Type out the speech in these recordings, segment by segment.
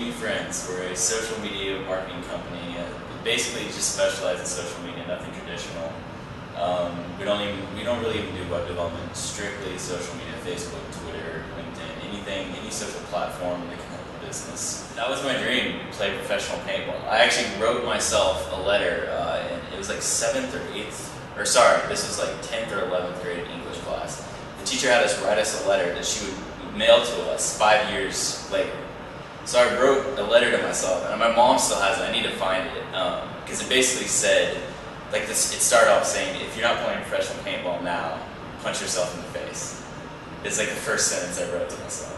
Meet Friends. We're a social media marketing company. Basically, just specialize in social media, nothing traditional. We don't really even do web development. Strictly social media: Facebook, Twitter, LinkedIn, anything, any social platform that can help the business. That was my dream: play professional paintball. I actually wrote myself a letter, and it was like 7th or 8th, or sorry, this was like 10th or 11th grade English class. The teacher had us write us a letter that she would mail to us 5 years later. So I wrote a letter to myself, and my mom still has it. I need to find it, because it basically said, like this. It started off saying, "If you're not playing professional paintball now, punch yourself in the face." It's like the first sentence I wrote to myself,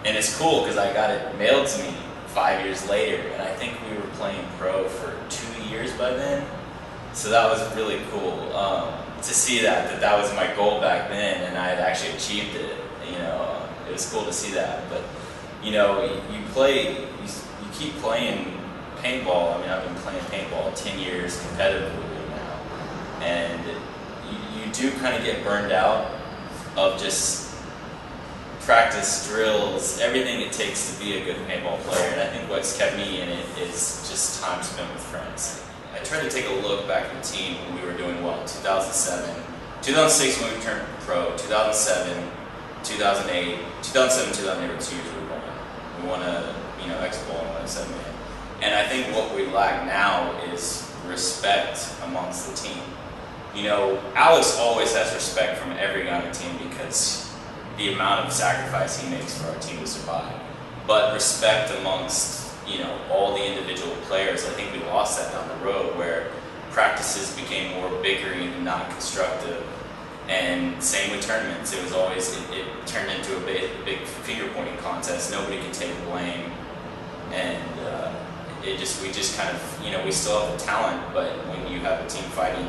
and it's cool because I got it mailed to me 5 years later, and I think we were playing pro for 2 years by then. So that was really cool to see that was my goal back then, and I had actually achieved it. It was cool to see that, but. You keep playing paintball. I mean, I've been playing paintball 10 years competitively now, and you do kind of get burned out of just practice, drills, everything it takes to be a good paintball player, and I think what's kept me in it is just time spent with friends. I tried to take a look back at the team when we were doing well. 2007, 2006 when we turned pro, 2007, 2008, 2008 were 2 years we won. We won a X Bowl and won a 7-man. And I think what we lack now is respect amongst the team. Alex always has respect from every guy on the team because the amount of sacrifice he makes for our team to survive. But respect amongst all the individual players, I think we lost that down the road where practices became more bickering and not constructive. And same with tournaments. It was always, it turned into a big finger-pointing contest. Nobody could take blame. And we just kind of, we still have the talent, but when you have a team fighting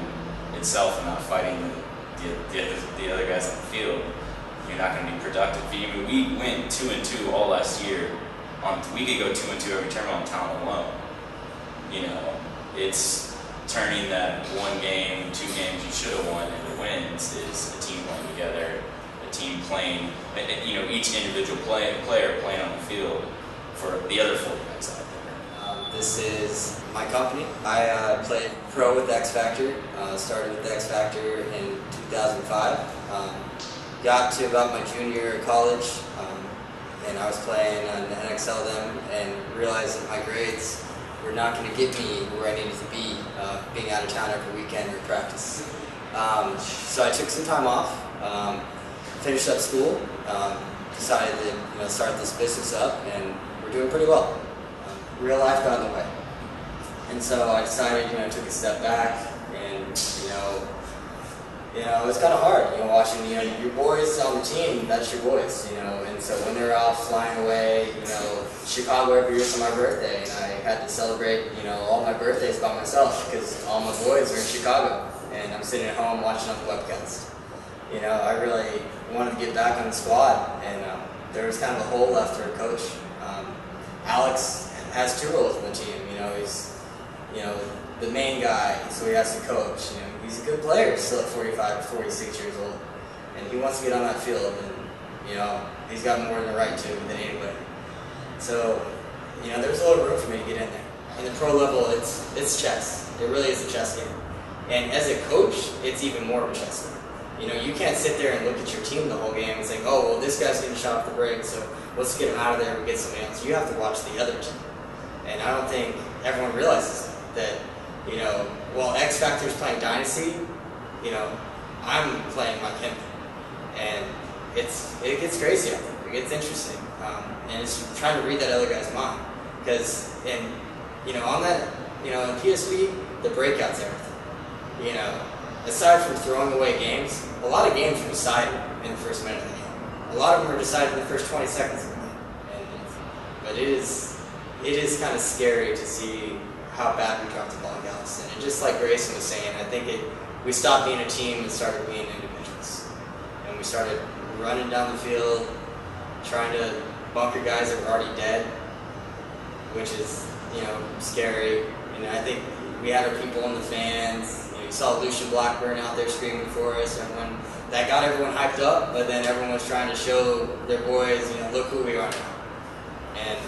itself and not fighting the other guys on the field, you're not going to be productive. We went 2-2 all last year. We could go 2-2 every tournament on talent alone. It's turning that 1 game, 2 games you should have won into wins is a team playing together, a team playing, each individual player playing on the field for the other 40 guys out there. This is my company. I played pro with the X Factor, started with the X Factor in 2005. Got to about my junior year of college, and I was playing on the NXL then and realized that my grades were not going to get me where I needed to be, being out of town every weekend or practice. So I took some time off, finished up school, decided to start this business up, and we're doing pretty well. Real life got in the way, and so I decided, took a step back, and it's kind of hard, watching your boys on the team. That's your boys, and so when they're off flying away, Chicago every year for my birthday, and I had to celebrate, all my birthdays by myself because all my boys are in Chicago, and I'm sitting at home watching on the webcast. I really wanted to get back on the squad, and there was kind of a hole left for a coach. Alex has 2 roles in the team. He's, the main guy, so he has to coach. He's a good player, still at 45 or 46 years old, and he wants to get on that field, and he's got more than the right to than anybody. So, there's a little room for me to get in there. In the pro level, it's chess. It really is a chess game, and as a coach, it's even more of a chess game. You can't sit there and look at your team the whole game and say, oh, well, this guy's getting shot off the break, so let's get him out of there and get somebody else. You have to watch the other team, and I don't think everyone realizes that. While X Factor's playing Dynasty, I'm playing like him, and it gets crazy out there. It gets interesting, and it's trying to read that other guy's mind, because on that, in PSP, the breakout's everything. Aside from throwing away games, a lot of games are decided in the first minute of the game. A lot of them are decided in the first 20 seconds of the game, but it is kind of scary to see how bad we dropped the ball against. And just like Grayson was saying, I think we stopped being a team and started being individuals. And we started running down the field, trying to bunker guys that were already dead, which is, scary. And I think we had our people in the fans. You saw Lucian Blackburn out there screaming for us. That got everyone hyped up, but then everyone was trying to show their boys, look who we are now. And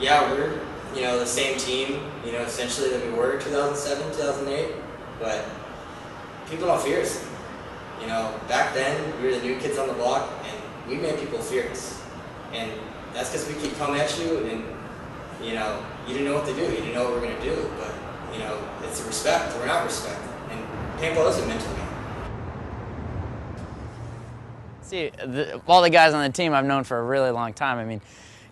Yeah, we're, the same team, essentially that we were 2007, 2008, but people don't fear us. Back then, we were the new kids on the block, and we made people fear us. And that's because we keep coming at you, and, you didn't know what to do. You didn't know what we were going to do, but, it's a respect. We're not respect. And paintball is a mental game. See, all the guys on the team I've known for a really long time. I mean,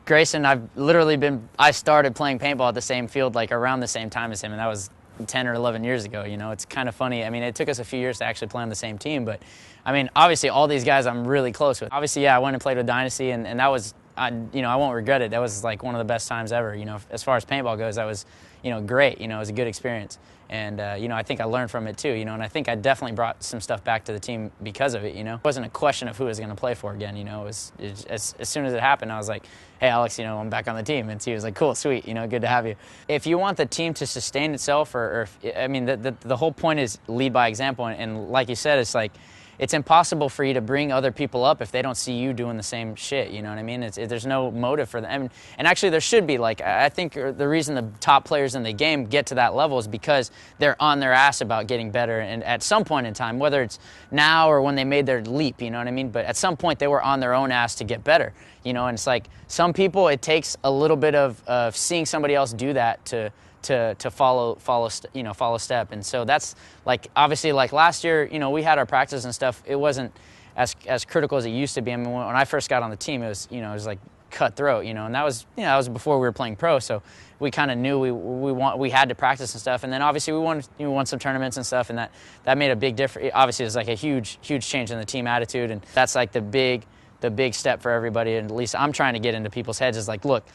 Grayson, I started playing paintball at the same field, like around the same time as him, and that was 10 or 11 years ago. It's kind of funny. I mean, it took us a few years to actually play on the same team, but I mean, obviously all these guys I'm really close with. Obviously, yeah, I went and played with Dynasty, and that was, I won't regret it. That was like one of the best times ever. As far as paintball goes, that was, great. It was a good experience. And, I think I learned from it too, and I think I definitely brought some stuff back to the team because of it, It wasn't a question of who I was going to play for again, as soon as it happened, I was like, hey, Alex, I'm back on the team. And he was like, cool, sweet, good to have you. If you want the team to sustain itself, the whole point is lead by example. And like you said, it's like, it's impossible for you to bring other people up if they don't see you doing the same shit, you know what I mean? There's no motive for them. And actually there should be. Like, I think the reason the top players in the game get to that level is because they're on their ass about getting better, and at some point in time, whether it's now or when they made their leap, you know what I mean? But at some point they were on their own ass to get better, and it's like some people, it takes a little bit of seeing somebody else do that to follow step. And so that's like, obviously, like last year, we had our practice and stuff. It wasn't as critical as it used to be. I mean, when I first got on the team, it was like cutthroat, and that was, that was before we were playing pro. So we kind of knew we had to practice and stuff. And then obviously we won some tournaments and stuff, and that made a big difference. Obviously, it was like a huge change in the team attitude. And that's like the big step for everybody. And at least I'm trying to get into people's heads is like, look,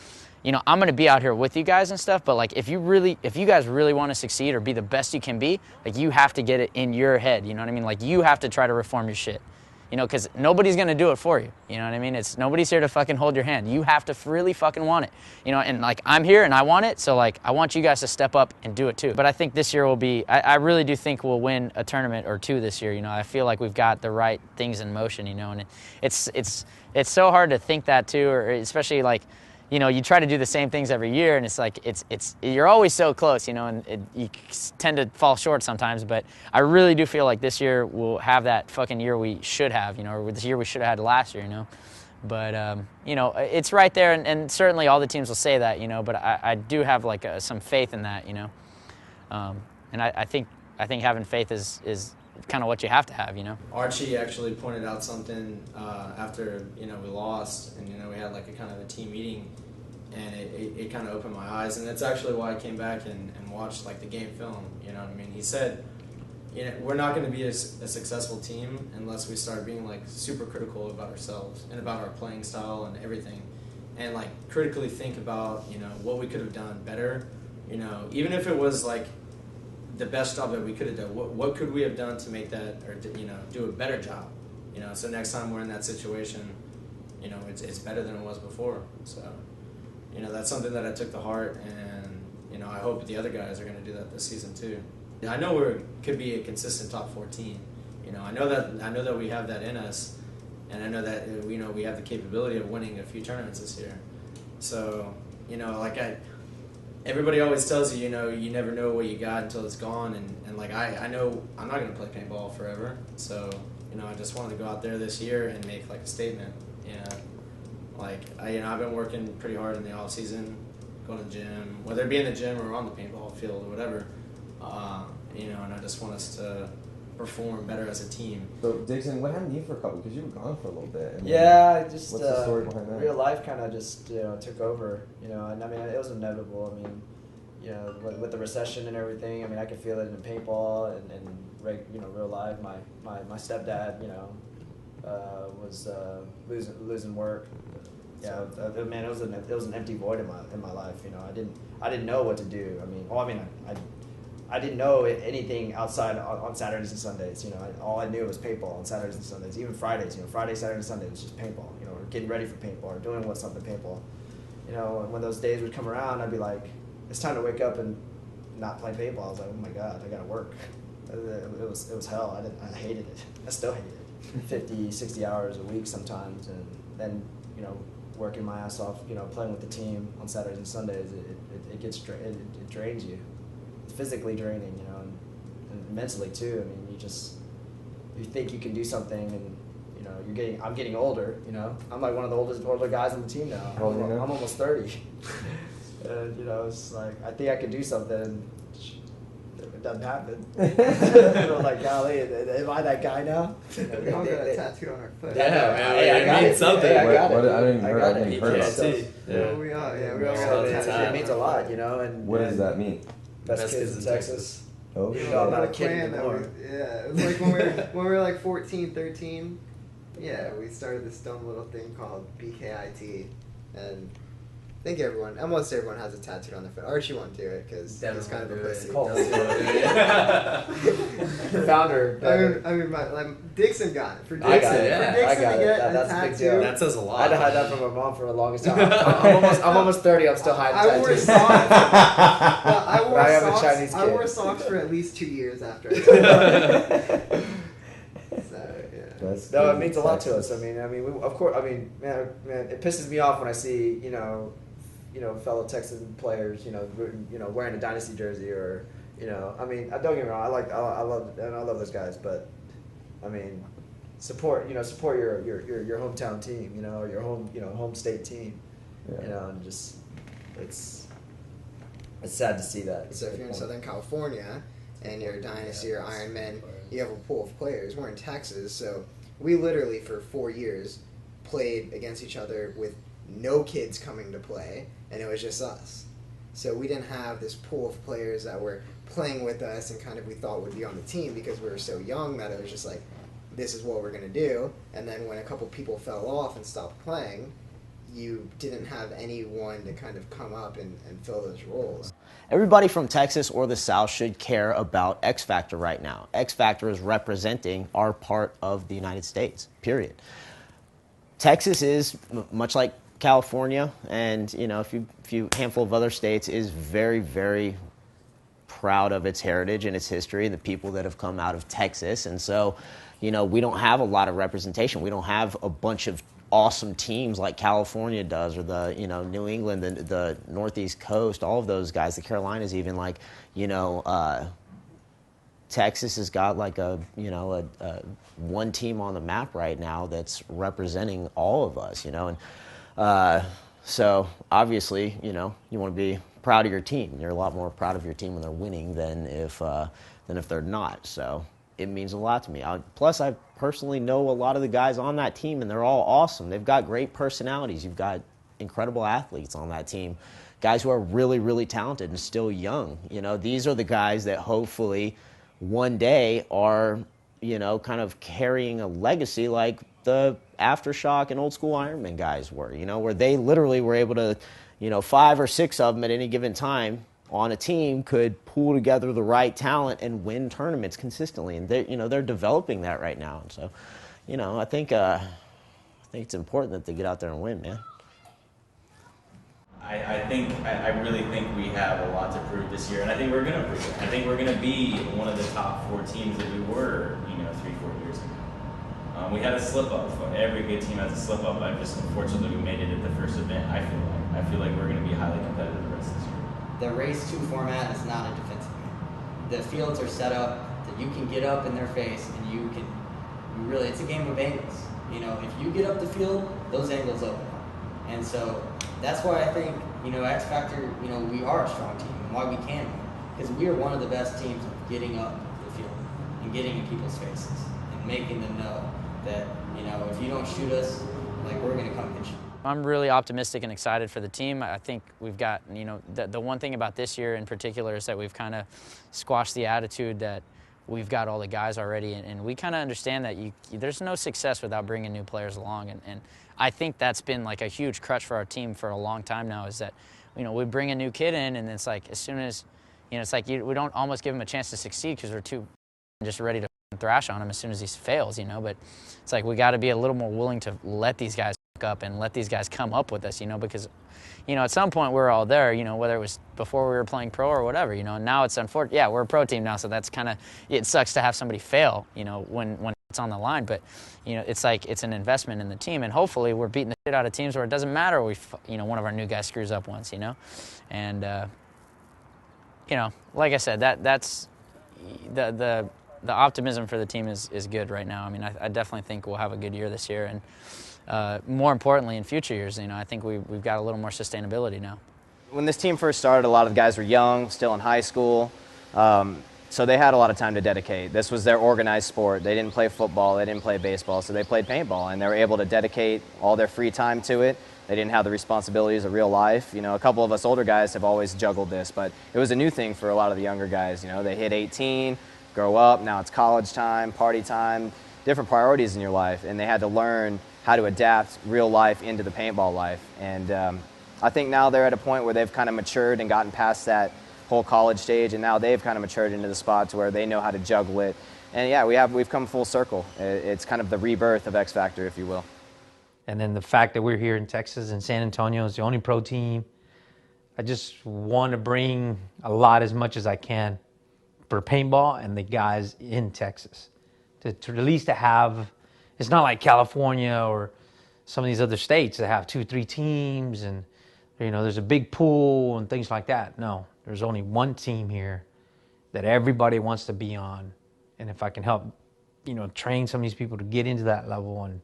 I'm going to be out here with you guys and stuff, but like if you guys really want to succeed or be the best you can be, like you have to get it in your head, you know what I mean? Like you have to try to reform your shit, because nobody's going to do it for you, you know what I mean? Nobody's here to fucking hold your hand. You have to really fucking want it, and like I'm here and I want it, so like I want you guys to step up and do it too. But I think this year will be, I really do think we'll win a tournament or two this year, I feel like we've got the right things in motion, and it's so hard to think that too, or especially like, you try to do the same things every year, and it's like you're always so close, and you tend to fall short sometimes. But I really do feel like this year we'll have that fucking year we should have, or this year we should have had last year, But it's right there, and certainly all the teams will say that, But I do have like some faith in that, And I think having faith is kind of what you have to have, Archie actually pointed out something after we lost, and we had like a kind of a team meeting, and it kind of opened my eyes, and that's actually why I came back and watched like the game film. You know what I mean? He said, we're not going to be a successful team unless we start being like super critical about ourselves and about our playing style and everything, and like critically think about what we could have done better. Even if it was like the best job that we could have done, what could we have done to make that, or do a better job, so next time we're in that situation, it's better than it was before. So that's something that I took to heart, and I hope the other guys are going to do that this season too. I know we could be a consistent top 14. I know that we have that in us, and I know that we have the capability of winning a few tournaments this year. So everybody always tells you, you never know what you got until it's gone, and like I know I'm not going to play paintball forever, so I just wanted to go out there this year and make like a statement. Like I've been working pretty hard in the off season, going to the gym, whether it be in the gym or on the paintball field or whatever, and I just want us to perform better as a team. So Dixon, what happened to you for a couple? Because you were gone for a little bit. Yeah, just what's the story behind that? Real life kind of just took over, and I mean it was inevitable. I mean, with the recession and everything, I mean I could feel it in paintball and real life. My stepdad, was losing work. Yeah, man, it was an empty void in my life. I didn't know what to do. I didn't know anything outside on Saturdays and Sundays. All I knew was paintball on Saturdays and Sundays. Even Fridays. Friday, Saturday, and Sunday was just paintball. Or getting ready for paintball or doing something paintball. When those days would come around, I'd be like, it's time to wake up and not play paintball. I was like, oh my god, I gotta work. It was hell. I hated it. I still hate it. 50, 60 hours a week sometimes, and then working my ass off, playing with the team on Saturdays and Sundays, it drains you. It's physically draining, and mentally too. I mean, you think you can do something, and I'm getting older. I'm like one of the older guys on the team now. I'm almost 30, and it's like I think I could do something. It doesn't happen. Like, golly, am I that guy now? We all got a tattoo on our foot. Yeah, man, I got something. Hey, I got it. I didn't hear about PTSD. Yeah, we all got a tattoo. It means a lot, and What does that mean? Best kids in Texas. Oh, I'm not a kid anymore. Yeah, it was like when we were like 14, 13. Yeah, we started this dumb little thing called BKIT, and I think almost everyone has a tattoo on their foot. Archie won't do it because he's kind of a pussy. The founder. I mean, Dixon got it. For I Dixon, got it. for Dixon I got to it. get That's a a big tattoo. deal. That says a lot. I had to hide that from my mom for the longest time. I'm almost 30. I'm still hiding I wore tattoos. socks. I am a Chinese I kid. wore socks for at least 2 years after I started. So, yeah. No, it means a lot to us. I mean, of course. I mean, man, it pisses me off when I see, fellow Texan players, wearing a dynasty jersey or, I mean, don't get me wrong. I love those guys, but, I mean, support your hometown team, or your home state team, and just it's sad to see that. So if you're in Southern California and you're a Dynasty or Iron Men, you have a pool of players. We're in Texas, so we literally for 4 years played against each other with no kids coming to play, and it was just us. So we didn't have this pool of players that were playing with us and kind of we thought would be on the team because we were so young that it was just like, this is what we're going to do. And then when a couple people fell off and stopped playing, you didn't have anyone to kind of come up and fill those roles. Everybody from Texas or the South should care about X Factor right now. X Factor is representing our part of the United States, period. Texas is, much like California and a few handful of other states, is very, very proud of its heritage and its history and the people that have come out of Texas. And so, we don't have a lot of representation. We don't have a bunch of awesome teams like California does, or the New England, the Northeast Coast, all of those guys, the Carolinas even, like Texas has got like a one team on the map right now that's representing all of us, and so obviously you want to be proud of your team. You're a lot more proud of your team when they're winning than if they're not. So it means a lot to me. Plus, I personally know a lot of the guys on that team, and they're all awesome. They've got great personalities. You've got incredible athletes on that team, guys who are really, really talented and still young. These are the guys that hopefully one day are, kind of carrying a legacy like the Aftershock and Old School Ironman guys were, where they literally were able to, 5 or 6 of them at any given time on a team could pull together the right talent and win tournaments consistently. And they're developing that right now. And so, I think it's important that they get out there and win, man. I really think we have a lot to prove this year, and I think we're going to prove it. I think we're going to be one of the top 4 teams that we were, 3-4 years ago. We had a slip up. Every good team has a slip up. Unfortunately, we made it at the first event. I feel like we're going to be highly competitive the rest of this year. The race 2 format is not a defensive game. The fields are set up that you can get up in their face and it's a game of angles. If you get up the field, those angles open up. And so that's why I think, X Factor, we are a strong team and why we can win. Because we are one of the best teams of getting up the field and getting in people's faces and making them know that, if you don't shoot us, like, we're going to come get you. I'm really optimistic and excited for the team. I think we've got, the one thing about this year in particular is that we've kind of squashed the attitude that we've got all the guys already, and we kind of understand that there's no success without bringing new players along, and I think that's been like a huge crutch for our team for a long time now, is that, we bring a new kid in, and it's like as soon as, it's like we don't almost give him a chance to succeed because we're too just ready to thrash on him as soon as he fails, but it's like we got to be a little more willing to let these guys up and let these guys come up with us, because, at some point we're all there, whether it was before we were playing pro or whatever, and now it's unfortunate. Yeah, we're a pro team now, so that's kind of, it sucks to have somebody fail, when it's on the line, but you know, it's like it's an investment in the team, and hopefully we're beating the shit out of teams where it doesn't matter you know, one of our new guys screws up once, you know, and you know, like I said, that's the optimism for the team is good right now. I mean, I definitely think we'll have a good year this year, and more importantly, in future years, you know, I think we've got a little more sustainability now. When this team first started, a lot of the guys were young, still in high school, so they had a lot of time to dedicate. This was their organized sport. They didn't play football, they didn't play baseball, so they played paintball, and they were able to dedicate all their free time to it. They didn't have the responsibilities of real life. You know, a couple of us older guys have always juggled this, but it was a new thing for a lot of the younger guys. You know, they hit 18, grow up, now it's college time, party time, different priorities in your life, and they had to learn how to adapt real life into the paintball life. And I think now they're at a point where they've kind of matured and gotten past that whole college stage, and now they've kind of matured into the spot to where they know how to juggle it. And yeah, we've come full circle. It's kind of the rebirth of X Factor, if you will. And then the fact that we're here in Texas and San Antonio is the only pro team, I just want to bring a lot as much as I can for paintball and the guys in Texas. To at least to have, it's not like California or some of these other states that have 2-3 teams and, you know, there's a big pool and things like that. No, there's only one team here that everybody wants to be on. And if I can help, you know, train some of these people to get into that level and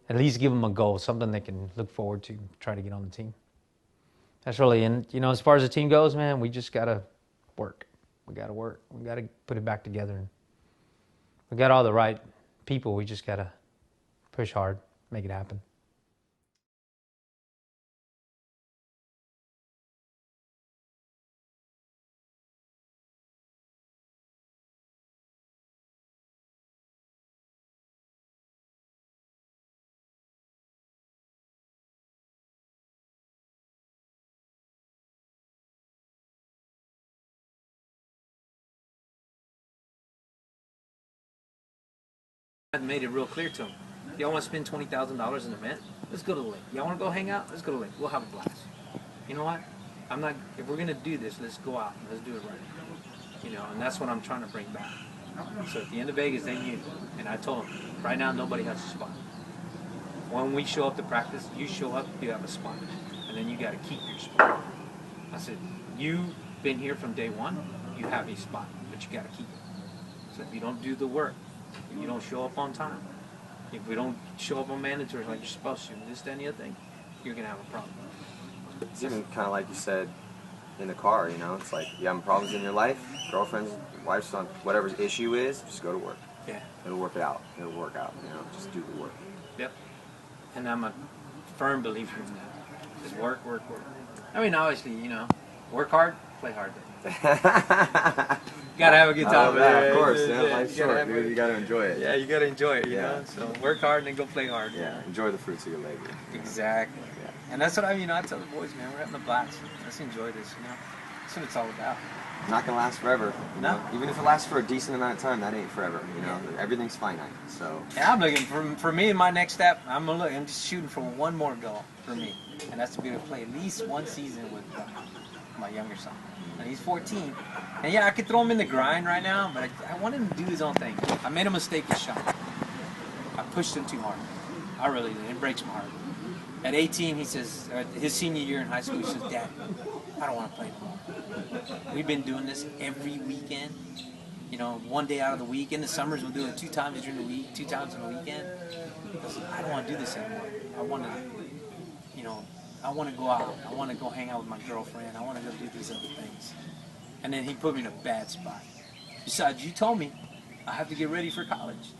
at least give them a goal, something they can look forward to, try to get on the team. That's really, and you know, as far as the team goes, man, we just gotta work. We gotta work. We gotta put it back together. And we got all the right people. We just gotta push hard, make it happen. I made it real clear to them. Y'all want to spend $20,000 an event? Let's go to the lake. Y'all want to go hang out? Let's go to the lake. We'll have a blast. You know what? I'm not. If we're gonna do this, let's go out and let's do it right. You know, and that's what I'm trying to bring back. So at the end of Vegas, they knew, and I told them, right now nobody has a spot. When we show up to practice, you show up, you have a spot, and then you got to keep your spot. I said, you've been here from day one. You have a spot, but you got to keep it. So if you don't do the work, if you don't show up on time, if we don't show up on mandatories like you're supposed to, this, that, and the other thing, you're going to have a problem. It's even kind of like you said in the car, you know, it's like you having problems in your life, girlfriend's, wife's son, whatever the issue is, just go to work. Yeah. It'll work it out. It'll work out, you know, just do the work. Yep. And I'm a firm believer in that. Just work, work, work. I mean, obviously, you know, work hard, play hard. You gotta have a good time. Yeah, of course. Yeah, life's short, dude. You gotta enjoy it. Yeah, you gotta enjoy it, you Yeah. know? So work hard and then go play hard. Yeah, enjoy the fruits of your labor. Exactly. Yeah. And that's what I tell the boys, man, we're having a blast. Let's enjoy this, you know? That's what it's all about. Not gonna last forever. You No. know? Even if it lasts for a decent amount of time, that ain't forever. You know, everything's finite. So. And I'm looking for me and my next step. I'm just shooting for one more goal for me, and that's to be able to play at least one season with my younger son. And he's 14, and yeah, I could throw him in the grind right now, but I want him to do his own thing. I made a mistake with Sean. I pushed him too hard. I really did. It breaks my heart. At 18, he says, his senior year in high school, he says, "Dad, I don't want to play anymore." We've been doing this every weekend. You know, one day out of the week. In the summers, we'll do it 2 times during the week, 2 times on the weekend. Because I don't want to do this anymore. I want to, you know, I want to go out. I want to go hang out with my girlfriend. I want to go do these other things. And then he put me in a bad spot. Besides, you told me I have to get ready for college.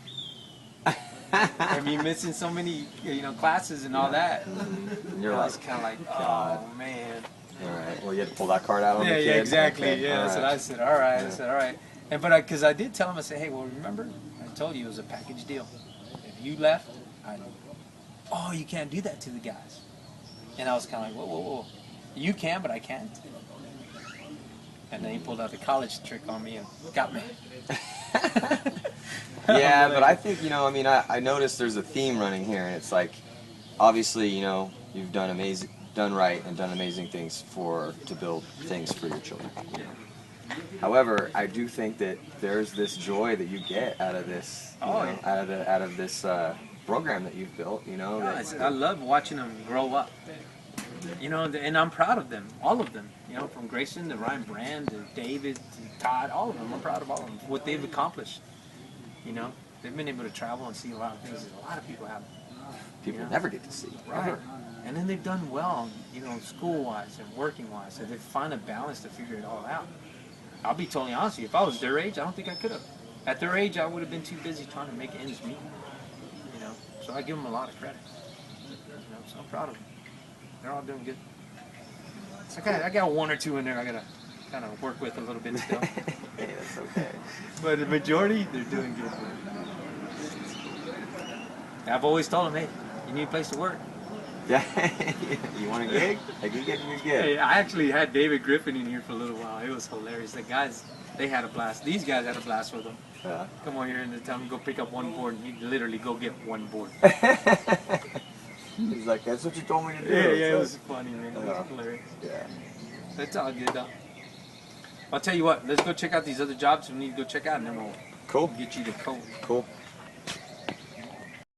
I mean, missing so many, you know, classes and all that. And you're I like, was kind of like, oh, man. all right. Well, you had to pull that card out on the kid. Yeah, exactly. Okay. Yeah, All that's what right. I said. All right. I said, all right. And but because I did tell him, I said, hey, well, remember, I told you it was a package deal. If you left, oh, you can't do that to the guys. And I was kind of like, whoa, whoa, whoa. You can, but I can't. And then he pulled out the college trick on me and got me. Yeah, but I think, you know, I mean, I noticed there's a theme running here, and it's like, obviously, you know, you've done right and done amazing things to build things for your children. You know? However, I do think that there's this joy that you get out of this, out of this program that you've built. You know, I love watching them grow up. You know, and I'm proud of them, all of them. You know, from Grayson to Ryan Brand to David to Todd, all of them. I'm proud of all of them, what they've accomplished. You know, they've been able to travel and see a lot of things that a lot of people haven't. People never get to see. Right. And then they've done well, you know, school-wise and working-wise. So they find a balance to figure it all out. I'll be totally honest with you. If I was their age, I don't think I could have. At their age, I would have been too busy trying to make ends meet. You know, so I give them a lot of credit. You know, so I'm proud of them. They're all doing good. So I got one or two in there I got to kind of work with a little bit still. Hey, that's okay. But the majority, they're doing good. I've always told them, hey, you need a place to work. Yeah. You want a gig? I can get you a gig. Hey, I actually had David Griffin in here for a little while. It was hilarious. The guys, they had a blast. These guys had a blast with them. Come on here and tell him go pick up one board, and he'd literally go get one board. He's like, that's what you told me to do. Yeah, it was funny, man. It was hilarious. Yeah. That's all good, though. I'll tell you what, let's go check out these other jobs we need to go check out, and then we'll get you the code. Cool.